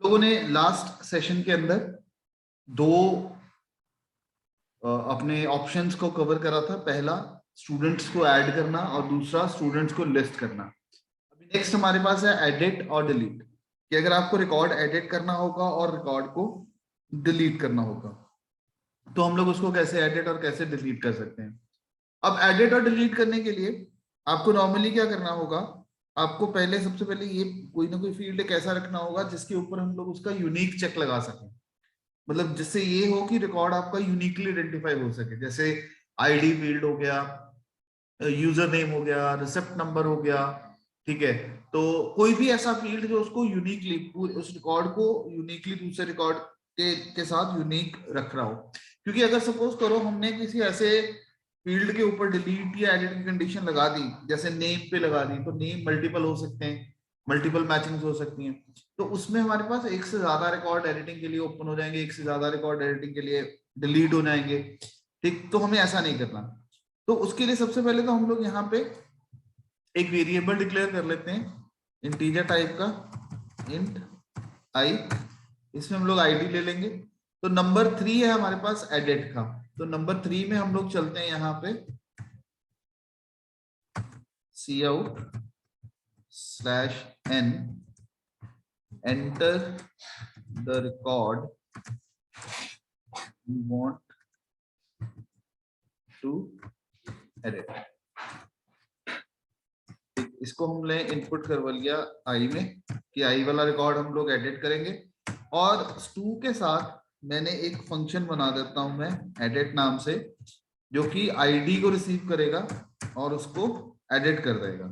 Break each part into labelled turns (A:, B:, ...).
A: लोगों ने last session के अंदर दो अपने ऑप्शंस को कवर करा था। पहला स्टूडेंट्स को ऐड करना और दूसरा स्टूडेंट्स को लिस्ट करना। अभी नेक्स्ट हमारे पास है एडिट और डिलीट, कि अगर आपको रिकॉर्ड एडिट करना होगा और रिकॉर्ड को डिलीट करना होगा तो हम लोग उसको कैसे एडिट और कैसे डिलीट कर सकते हैं। अब एडिट और डिलीट करने के लिए आपको नॉर्मली क्या करना होगा, आपको पहले सबसे पहले ये कोई ना कोई फील्ड एक ऐसा रखना होगा जिसके ऊपर हम लोग उसका यूनिक चेक लगा सकें, मतलब जिससे ये हो कि रिकॉर्ड आपका यूनिकली आइडेंटिफाई हो सके। जैसे आईडी फील्ड हो गया, यूजर नेम हो गया, रिसिप्ट नंबर हो गया, ठीक है। तो कोई भी ऐसा फील्ड जो उसको यूनिकली उस रिकॉर्ड को यूनिकली दूसरे रिकॉर्ड के साथ यूनिक रख रहा हो। क्योंकि अगर सपोज करो हमने किसी ऐसे फील्ड के ऊपर डिलीट या एडिट की कंडीशन लगा दी, जैसे नेम पे लगा दी, तो नेम मल्टीपल हो सकते हैं, मल्टीपल मैचिंग्स हो सकती हैं, तो उसमें हमारे पास एक से ज्यादा रिकॉर्ड एडिटिंग के लिए ओपन हो जाएंगे, एक से ज्यादा रिकॉर्ड एडिटिंग के लिए डिलीट हो जाएंगे। ठीक, तो हमें ऐसा नहीं करना। तो उसके लिए सबसे पहले तो हम लोग यहाँ पे एक वेरिएबल डिक्लेयर कर लेते हैं इंटीजर टाइप का, इंट आई। इसमें हम लोग आईडी ले लेंगे। तो नंबर 3 है हमारे पास एडिट का, तो नंबर 3 में हम लोग चलते हैं यहाँ पे cout/n enter the record you want to edit। इसको हमने इनपुट करवा लिया आई में कि आई वाला रिकॉर्ड हम लोग एडिट करेंगे, और stu के साथ मैंने एक फंक्शन बना देता हूं मैं एडिट नाम से, जो कि आईडी को रिसीव करेगा और उसको एडिट कर देगा।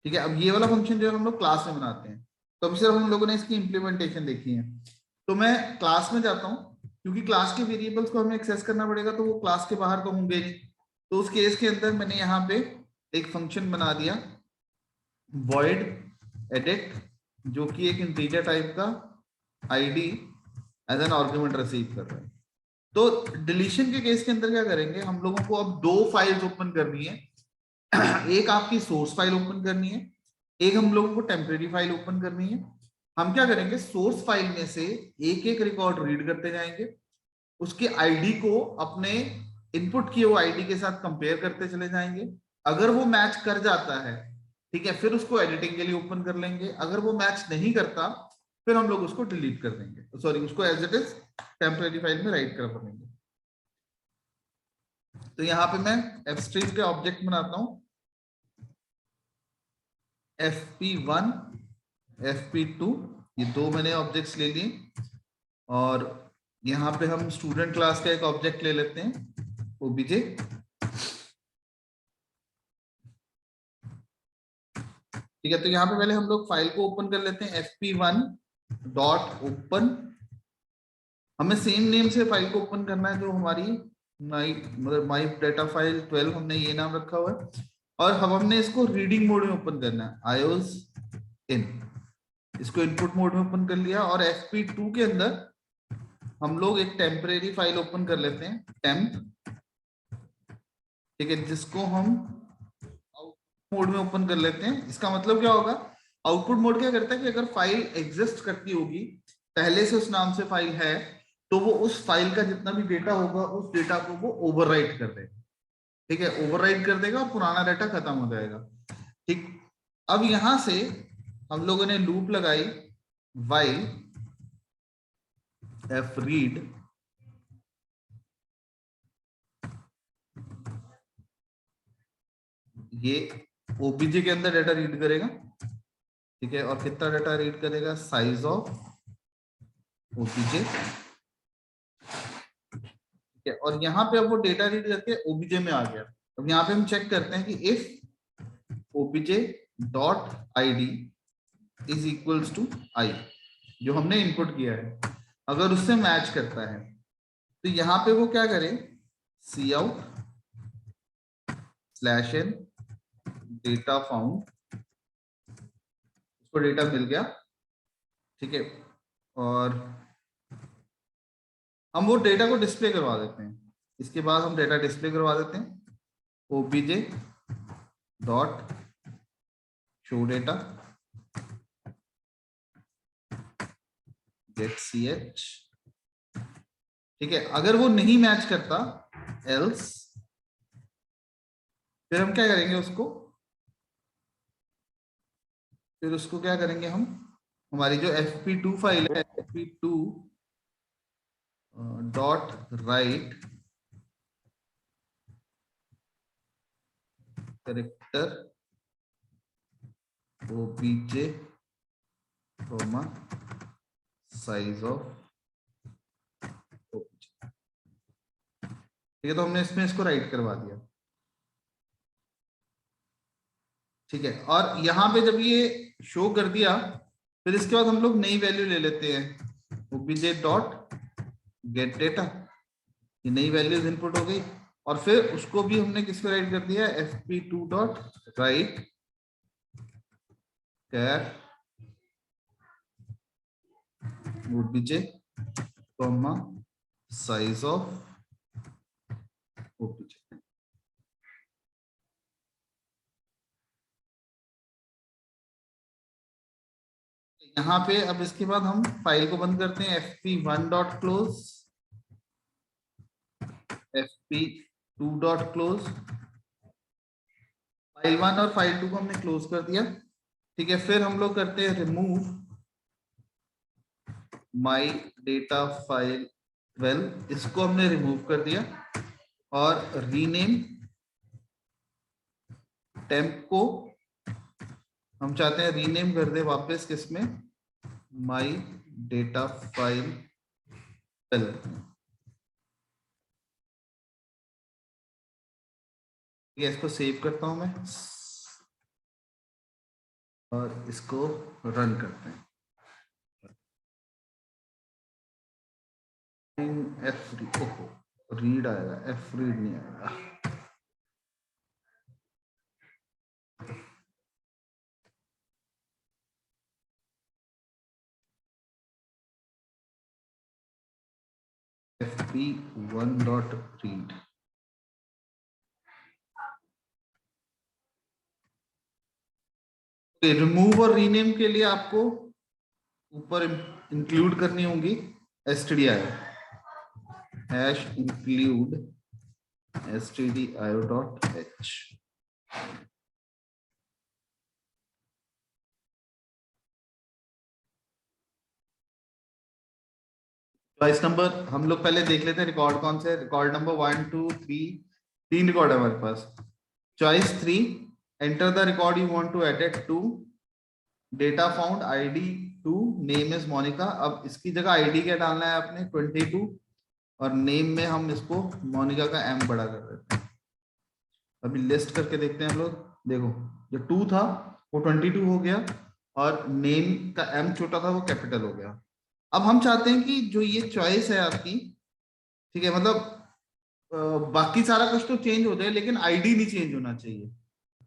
A: ठीक है, अब ये वाला फंक्शन जो है हम लोग क्लास में बनाते हैं, तो अभी सिर्फ हम लोगों ने इसकी इंप्लीमेंटेशन देखी है। तो मैं क्लास में जाता हूँ, क्योंकि क्लास के वेरिएबल्स को हमें एक्सेस करना पड़ेगा, तो वो क्लास के बाहर तो होंगे नहीं। तो उस केस के अंदर मैंने यहाँ पे एक फंक्शन बना दिया void edit, जो कि एक इंटीजर टाइप का ID as an argument receive कर रहा है। तो डिलीशन के केस के अंदर क्या करेंगे, हम लोगों को अब दो फाइल्स ओपन करनी है। एक आपकी सोर्स फाइल ओपन करनी है, एक हम लोगों को टेम्परेरी फाइल ओपन करनी है। हम क्या करेंगे, सोर्स फाइल में से एक एक रिकॉर्ड रीड करते जाएंगे, उसके आईडी को अपने इनपुट किए हुए आईडी के साथ कंपेयर करते चले जाएंगे। अगर वो मैच कर जाता है, ठीक है, फिर उसको एडिटिंग के लिए ओपन कर लेंगे। अगर वो मैच नहीं करता फिर हम लोग उसको डिलीट कर देंगे, सॉरी उसको as it is temporary file में राइट कर देंगे। तो यहाँ पे मैं fstream के ऑब्जेक्ट बनाता हूँ, fp1 fp2, ये दो मैंने ऑब्जेक्ट्स ले लिए। और यहाँ पे हम स्टूडेंट क्लास का एक ऑब्जेक्ट ले लेते हैं obj। ठीक है, तो यहाँ पे पहले हम लोग फाइल को ओपन कर लेते हैं fp1.open। हमें सेम नेम से फाइल को ओपन करना है जो हमारी माई डेटा फाइल 12, हमने ये नाम रखा हुआ है। और हमने इसको रीडिंग मोड में ओपन करना है, iOS in, इसको इनपुट मोड में ओपन कर लिया। और fp2 के अंदर हम लोग एक टेम्परेरी फाइल ओपन कर लेते हैं temp, ठीक है, जिसको हम मोड में ओपन कर लेते हैं। इसका मतलब क्या होगा, आउटपुट मोड क्या करता है कि अगर फाइल एग्जिस्ट करती होगी, पहले से उस नाम से फाइल है, तो वो उस फाइल का जितना भी डेटा होगा उस डेटा को वो ओवरराइट कर देगा। ठीक है, ओवरराइट कर देगा और पुराना डाटा खत्म हो जाएगा। ठीक, अब यहां से हम लोगों ने लूप लगाई while fread ये ओबीजे के अंदर डाटा रीड करेगा, ठीक है, और कितना डाटा रीड करेगा, साइज ऑफ ओबीजे, ठीक है। और यहाँ पे अब वो डेटा रीड करके ओबीजे में आ गया। अब यहाँ पे हम चेक करते हैं कि if OBJ dot ID is equals to I, जो हमने इनपुट किया है, अगर उससे मैच करता है तो यहाँ पे वो क्या करे, cout/n डेटा फाउंड, उसको डेटा मिल गया, ठीक है। और हम वो डेटा को डिस्प्ले करवा देते हैं। इसके बाद हम डेटा डिस्प्ले करवा देते हैं obj dot show data, get ch, ठीक है। अगर वो नहीं मैच करता एल्स, फिर हम क्या करेंगे उसको, फिर उसको क्या करेंगे हम, हमारी जो fp2 फाइल है fp2 dot right character obj comma size of obj, ठीक है। तो हमने इसमें इसको राइट करवा दिया, ठीक है। और यहाँ पे जब ये शो कर दिया, फिर इसके बाद हम लोग नई वैल्यू ले लेते हैं obj डॉट गेट डेटा, ये नई वैल्यूज इनपुट हो गई। और फिर उसको भी हमने किसको राइट कर दिया, fp2 dot write char obj comma size of obj। यहाँ पे अब इसके बाद हम फाइल को बंद करते हैं, fp1 dot close, fp2 dot close, file 1 और फाइल 2 को हमने क्लोज कर दिया, ठीक है। फिर हम लोग करते हैं रिमूव माई डेटा फाइल 12, इसको हमने रिमूव कर दिया। और रीनेम टेम्प को हम चाहते हैं रीनेम कर दे वापस किसमें, माई डेटा फाइल 12, इसको सेव करता हूं मैं और इसको रन करते हैं। एफ रीड आएगा, एफ रीड नहीं आएगा। fp1 डॉट रीड, रिमूव और रीनेम के लिए आपको ऊपर इंक्लूड करनी होंगी stdio hash include stdio dot h। Choice number हम लोग पहले देख लेते हैं रिकॉर्ड कौन से, रिकॉर्ड नंबर 1 2 3, 3 रिकॉर्ड है हमारे पास। Choice 3, enter the record you want to edit to, data found ID 2, name is Monica. अब इसकी जगह ID क्या डालना है आपने 22, और नेम में हम इसको मोनिका का M बड़ा कर देते हैं। अभी लिस्ट करके देखते हैं हम लोग, देखो जो 2 था वो 22 हो गया, और नेम का M छोटा था वो कैपिटल हो गया। अब हम चाहते हैं कि जो ये चॉइस है आपकी, ठीक है, मतलब बाकी सारा कुछ तो चेंज हो जाए लेकिन आईडी नहीं चेंज होना चाहिए,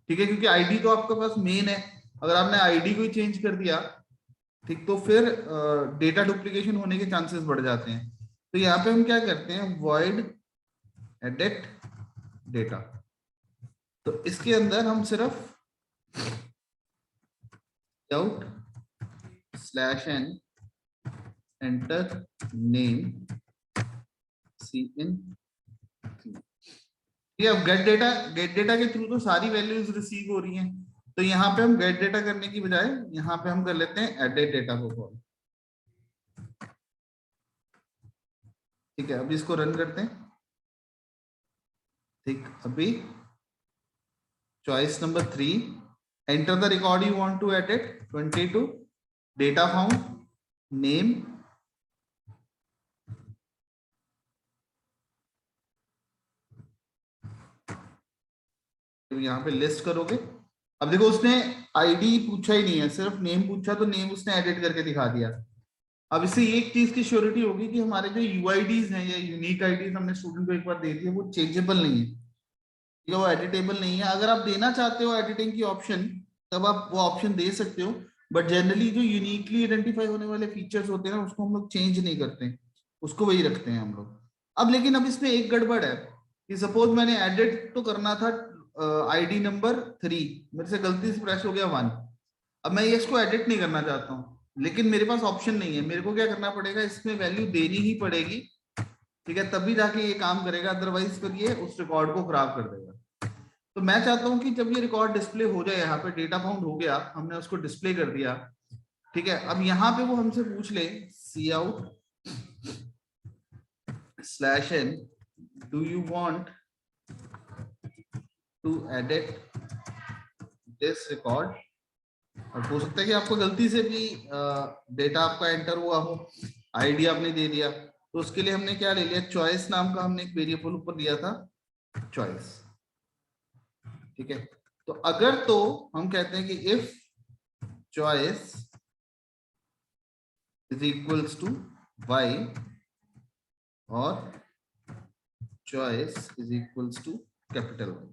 A: ठीक है, क्योंकि आईडी तो आपके पास मेन है। अगर आपने आईडी को ही चेंज कर दिया, ठीक, तो फिर डेटा डुप्लीकेशन होने के चांसेस बढ़ जाते हैं। तो यहाँ पे हम क्या करते हैं, void edit डेटा, तो इसके अंदर हम सिर्फ out /n enter name cin, ये अब गेट डेटा के थ्रू तो सारी वैल्यूज रिसीव हो रही हैं, तो यहाँ पे हम गेट डेटा करने की बजाय यहाँ पे हम कर लेते हैं एडिट डेटा को कॉल, ठीक है। अभी इसको रन करते हैं, ठीक। अभी choice number 3, enter the record you want to edit 22, data found, name, यहाँ पे लिस्ट करोगे। अब देखो उसने आईडी पूछा ही नहीं है, सिर्फ नेम पूछा, तो नेम उसने एडिट करके दिखा दिया। अब इससे एक चीज की श्योरिटी होगी कि हमारे जो यूआईडीज हैं या यूनिक आईडीज हमने स्टूडेंट को एक बार दे दी है, वो चेंजेबल नहीं है, ठीक है, वो एडिटेबल नहीं है। अगर आप देना चाहते हो एडिटिंग की ऑप्शन, तब आप वो ऑप्शन दे सकते हो, बट जनरली जो यूनिकली आइडेंटिफाई होने वाले फीचर्स होते हैं ना, उसको हम लोग चेंज नहीं करते, उसको वही रखते हैं हम लोग। अब लेकिन अब इसमें एक गड़बड़ है कि सपोज मैंने एडिट तो करना था आईडी नंबर 3, मेरे से गलती से प्रेस हो गया 1, अब मैं ये इसको एडिट नहीं करना चाहता हूँ, लेकिन मेरे पास ऑप्शन नहीं है, मेरे को क्या करना पड़ेगा, इसमें वैल्यू देनी ही पड़ेगी, ठीक है, तभी जाके ये काम करेगा, अदरवाइज फिर ये उस रिकॉर्ड को खराब कर देगा। तो मैं चाहता हूं कि जब ये रिकॉर्ड डिस्प्ले हो जाए, यहाँ पे डेटा फाउंड हो गया, हमने उसको डिस्प्ले कर दिया, ठीक है, अब यहाँ पे वो हमसे पूछ ले cout /n do you want to edit this record. और हो सकता है कि आपको गलती से भी डेटा आपका एंटर हुआ हो, आईडी आपने दे दिया, तो उसके लिए हमने क्या ले लिया, चॉइस नाम का हमने एक वेरिएबल ऊपर लिया था, चॉइस, ठीक है। तो अगर तो हम कहते हैं कि if choice is equals to y और choice is equals to capital Y,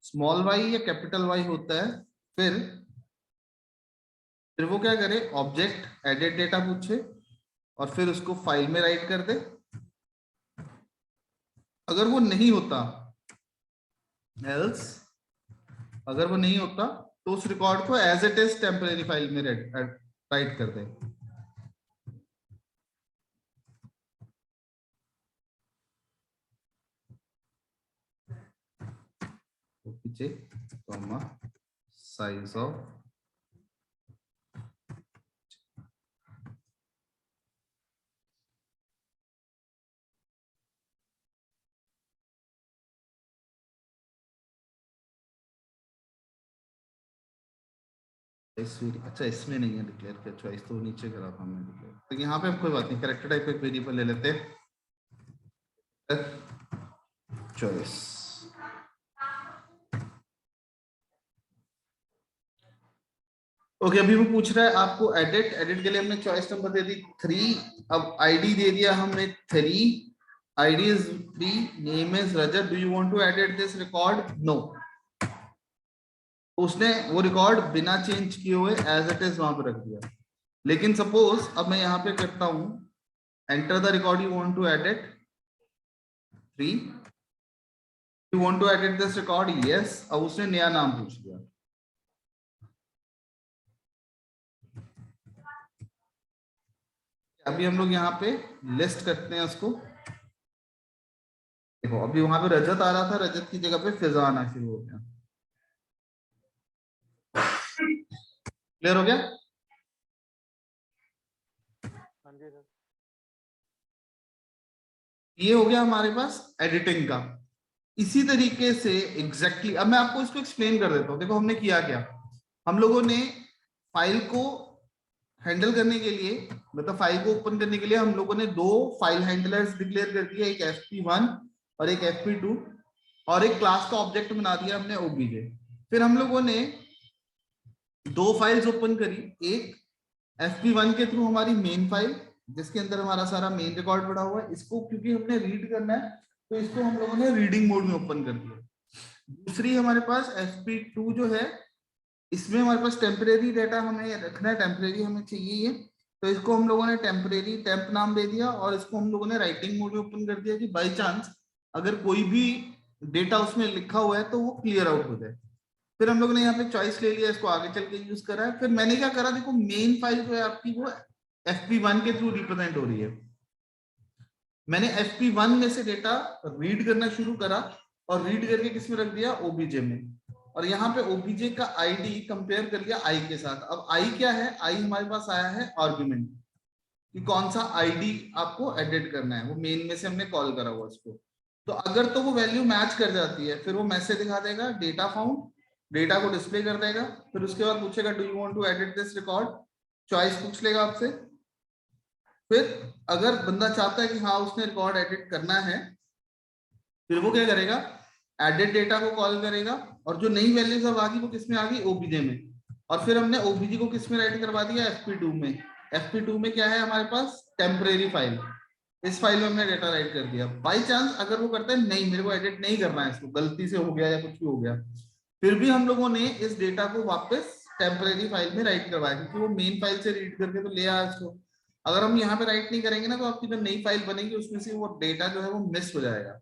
A: small y या कैपिटल Y होता है, फिर वो क्या करे, ऑब्जेक्ट एडिट डेटा पूछे और फिर उसको फाइल में राइट कर दे। अगर वो नहीं होता, एल्स अगर वो नहीं होता तो उस रिकॉर्ड को as it is temporary file में राइट कर दे। पीछे कॉमा साइज ऑफ अच्छा इसमें नहीं है डिक्लेयर किया, चॉइस तो नीचे करा था हमने डिक्लेयर, तो यहाँ पे कोई बात नहीं, कैरेक्टर टाइप एक वेरिएबल ले लेते हैं, चॉइस। ओके, अभी वो पूछ रहा है आपको एडिट के लिए हमने चॉइस नंबर दे दी 3, अब आईडी दे दिया हमने 3, ID is B, name is Rajat, do you want to edit this record, no. उसने वो रिकॉर्ड बिना चेंज किए हुए एज इट इज वहां पर रख दिया। लेकिन सपोज अब मैं यहाँ पे करता हूं enter the record you want to edit 3, you want to edit this record, yes, अब उसने नया नाम पूछ लिया। अभी हम लोग यहाँ पे लिस्ट करते हैं उसको, देखो अभी वहां पे रजत आ रहा था, रजत की जगह पे फिजा आना शुरू हो गया। क्लियर हो गया? ये हो गया हमारे पास एडिटिंग का। इसी तरीके से एग्जैक्टली अब मैं आपको इसको एक्सप्लेन कर देता हूँ। देखो हमने किया क्या, हम लोगों ने फाइल को हैंडल करने के लिए, मतलब फाइल को ओपन करने के लिए हम लोगों ने 2 फाइल हैंडलर्स डिक्लेयर कर दिया, एक fp1 और एक fp2, और एक क्लास का ऑब्जेक्ट बना दिया हमने obj। फिर हम लोगों ने 2 फाइल्स ओपन करी, एक fp1 के थ्रू हमारी मेन फाइल जिसके अंदर हमारा सारा मेन रिकॉर्ड पड़ा हुआ है, इसको क्योंकि हमने रीड करना है तो इसको हम लोगों ने रीडिंग मोड में ओपन कर दिया। दूसरी हमारे पास fp2 जो है, इसमें हमारे पास टेम्परेरी डेटा हमें रखना है, टेम्परेरी हमें चाहिए ये, तो इसको हम लोगों ने टेम्परेरी टेम्प नाम दे दिया और इसको हम लोगों ने राइटिंग मोड में ओपन कर दिया कि बाय चांस अगर कोई भी डेटा उसमें लिखा हुआ है तो वो क्लियर आउट हो जाए। फिर हम लोगों ने यहाँ पे चॉइस ले लिया, इसको आगे चल के यूज करा है। फिर मैंने क्या करा, देखो मेन फाइल जो है आपकी वो fp1 के थ्रू रिप्रेजेंट हो रही है, मैंने fp1 में से डेटा रीड करना शुरू करा और रीड करके किसमें रख दिया, obj में, और यहाँ पे obj का id कंपेयर कर लिया i के साथ। अब i क्या है, i हमारे पास आया है आर्गुमेंट कि कौन सा id आपको एडिट करना है, वो मेन में से हमने कॉल करा हुआ उसको। तो अगर तो वो वैल्यू मैच कर जाती है फिर वो मैसेज दिखा देगा डेटा फाउंड, डेटा को डिस्प्ले कर देगा। फिर उसके बाद पूछेगा do you want to edit this record, choice पूछ लेगा आपसे। फिर अगर बंदा चाहता है कि हाँ उसने रिकॉर्ड एडिट करना है, फिर वो क्या करेगा, एडिट डेटा को कॉल करेगा, और जो नई वैल्यूज अब आ गई वो किसमें आ गई, obj में, और फिर हमने obj को किसमें राइट करवा दिया, fp2 में। fp2 में क्या है हमारे पास, टेम्परेरी फाइल, इस फाइल में हमने डेटा राइट कर दिया। बाई चांस अगर वो करता है नहीं मेरे को एडिट नहीं करना है, इसको गलती से हो गया या कुछ भी हो गया, फिर भी हम लोगों ने इस डेटा को वापस टेम्परेरी फाइल में राइट करवाया, क्योंकि वो मेन फाइल से रीड करके तो ले आया इसको। अगर हम यहाँ पे राइट नहीं करेंगे ना तो आपकी जो नई फाइल बनेगी उसमें से वो डेटा जो है वो मिस हो जाएगा।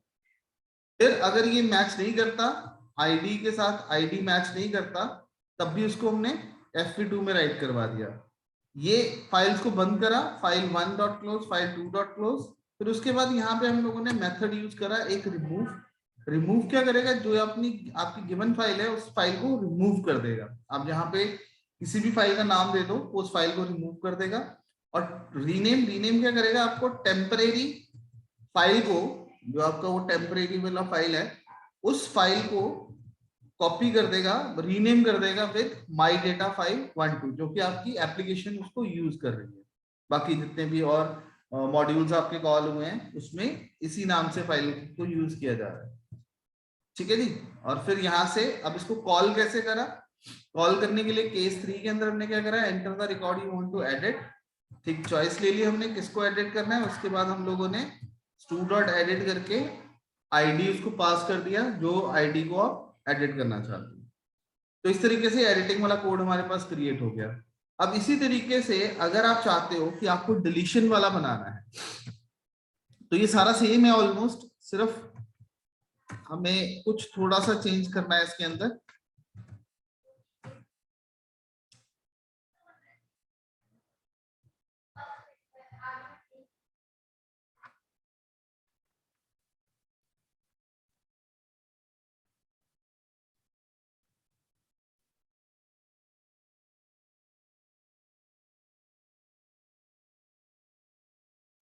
A: फिर अगर ये मैच नहीं करता, आईडी के साथ आईडी मैच नहीं करता, तब भी उसको हमने fp2 में राइट करवा दिया। ये फाइल्स को बंद करा, file 1 dot close, file 2 dot close. फिर उसके बाद यहाँ पे हम लोगों ने मेथड यूज करा एक रिमूव। रिमूव क्या करेगा, जो अपनी आपकी गिवन फाइल है उस फाइल को रिमूव कर देगा। आप यहाँ पे किसी भी फाइल का नाम दे दो, उस फाइल को रिमूव कर देगा। और रीनेम, रीनेम क्या करेगा, आपको टेम्परेरी फाइल को, जो आपका वो टेम्परेरी वाला फाइल है, उस फाइल को कॉपी कर देगा, रीनेम कर देगा विद माई डेटा फाइल 1.2, जो कि आपकी एप्लीकेशन उसको यूज कर रही है। बाकी जितने भी और मॉड्यूल्स आपके कॉल हुए हैं उसमें इसी नाम से फाइल को यूज किया जा रहा है। ठीक है जी। और फिर यहाँ से अब इसको कॉल कैसे करा, कॉल करने के लिए केस 3 के अंदर हमने क्या करा, enter the record you want to edit. ठीक, चॉइस ले ली हमने किसको एडिट करना है। उसके बाद हम लोगों ने stu डॉट एडिट करके आईडी उसको पास कर दिया, जो आईडी को आप एडिट करना चाहते हैं। तो इस तरीके से एडिटिंग वाला कोड हमारे पास क्रिएट हो गया। अब इसी तरीके से अगर आप चाहते हो कि आपको डिलीशन वाला बनाना है, तो ये सारा सेम है ऑलमोस्ट, सिर्फ हमें कुछ थोड़ा सा चेंज करना है इसके अंदर।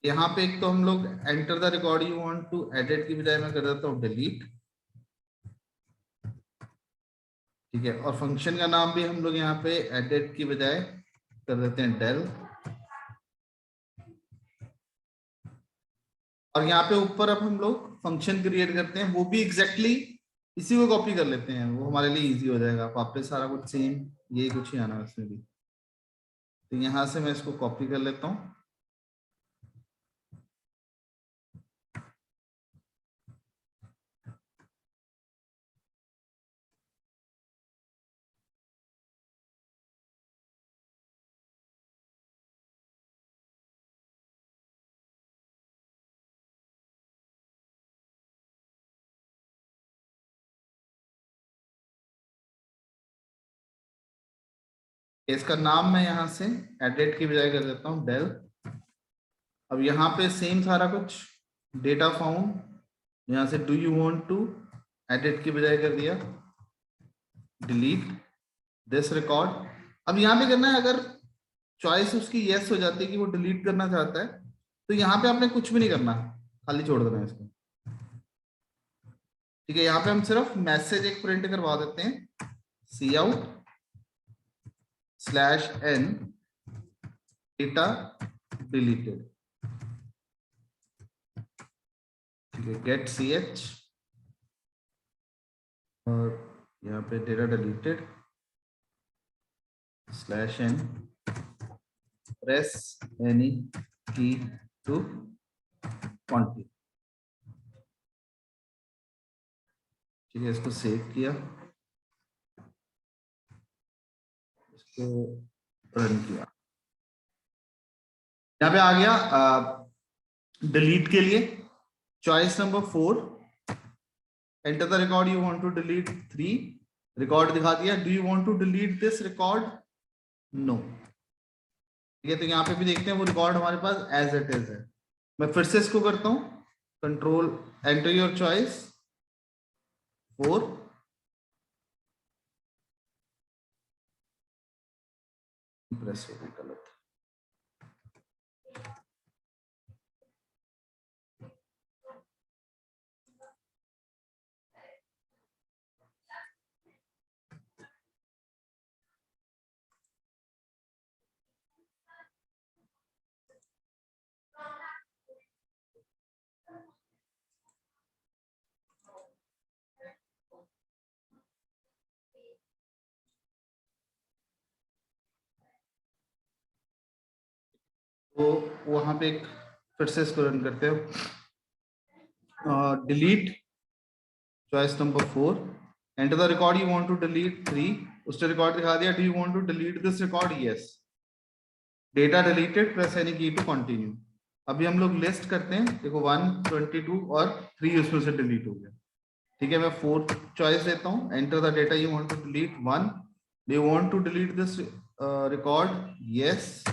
A: यहाँ पे एक तो हम लोग enter the record you want to edit की बजाय मैं कर देता हूँ डिलीट। ठीक है, और फंक्शन का नाम भी हम लोग यहाँ पे एडिट की बजाय कर देते हैं डेल। और यहाँ पे ऊपर अब हम लोग फंक्शन क्रिएट करते हैं, वो भी एग्जैक्टली इसी को कॉपी कर लेते हैं, वो हमारे लिए इजी हो जाएगा। वापस सारा कुछ सेम, यही कुछ ही आना है उसमें भी। तो यहाँ से मैं इसको कॉपी कर लेता हूँ। इसका नाम मैं यहाँ से एडिट की बजाय कर देता हूँ डेल। अब यहाँ पे सेम सारा कुछ डेटा फाउंड, यहाँ से do you want to edit की बजाय कर दिया डिलीट दिस रिकॉर्ड। अब यहाँ पे करना है, अगर चॉइस उसकी यस हो जाती है कि वो डिलीट करना चाहता है, तो यहाँ पे आपने कुछ भी नहीं करना, खाली छोड़ देना है इसको। ठीक है, यहाँ पे हम सिर्फ मैसेज एक प्रिंट करवा देते हैं, सी आउट /n डेटा डिलीटेड। ठीक है, गेट ch और यहाँ पे data deleted /n press any key to continue। ठीक है, इसको सेव किया, इसको रन किया। यहाँ पे आ गया डिलीट के लिए choice number 4, enter the record you want to delete 3। Record दिखा दिया, do you want to delete this record, no. ठीक है, तो यहाँ पे भी देखते हैं वो रिकॉर्ड हमारे पास एज इट इज है। मैं फिर से इसको करता हूँ, control enter your choice 4, press हो गई गलत। तो वहां पे एक फिर से इसको रन करते हो, delete choice number 4, enter the record you want to delete 3। उसने रिकॉर्ड दिखा दिया, do you want to delete this record, yes. Data deleted, press any key to continue. अभी हम लोग लिस्ट करते हैं, देखो 1, 22 और 3 उसमें से डिलीट हो गया। ठीक है, मैं 4th चॉइस देता हूँ, enter the data you want to delete 1, do you want to delete this record, yes.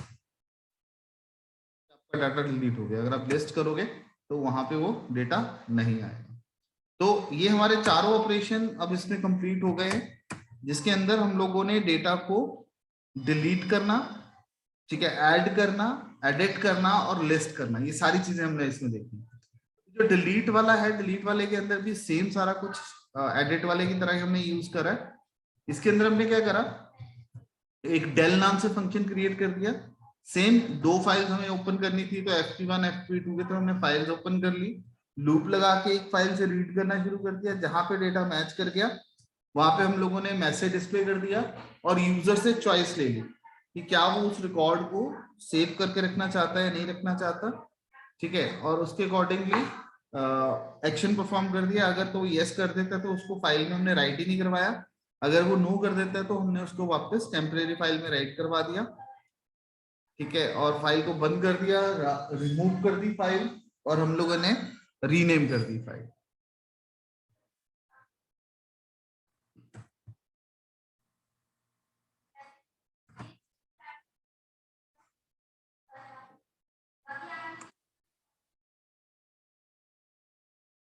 A: Data delete हो गया। अगर आप लिस्ट करोगे तो वहां पे वो डेटा नहीं आएगा। तो ये हमारे चारों ऑपरेशन अब इसमें कंप्लीट हो गए हैं, जिसके अंदर हम लोगों ने डेटा को डिलीट करना, ठीक है, ऐड करना, एडिट करना और लिस्ट करना, ये सारी चीजें हमने इसमें देखी। जो डिलीट वाला है, डिलीट वाले के अंदर भी सेम सारा कुछ एडिट वाले की तरह ही हमने यूज करा है। इसके अंदर हमने क्या करा, एक डेल नाम से फंक्शन क्रिएट कर दिया। सेम दो फाइल्स हमें ओपन करनी थी, तो fp1 fp2 के तो हमने फाइल्स ओपन कर ली, लूप लगा के एक फाइल से रीड करना शुरू कर दिया, जहां पे डेटा मैच कर गया वहां पे हम लोगों ने मैसेज डिस्प्ले कर दिया और यूजर से चॉइस ले ली कि क्या वो उस रिकॉर्ड को सेव करके रखना चाहता है, नहीं रखना चाहता, ठीक है, और उसके अकॉर्डिंगली एक्शन परफॉर्म कर दिया। अगर तो यस कर देता तो उसको फाइल में हमने राइट ही नहीं करवाया, अगर वो नो कर देता है तो हमने उसको वापस टेम्परेरी फाइल में राइट करवा दिया, ठीक है, और फाइल को बंद कर दिया, रिमूव कर दी फाइल और हम लोगों ने रीनेम कर दी फाइल।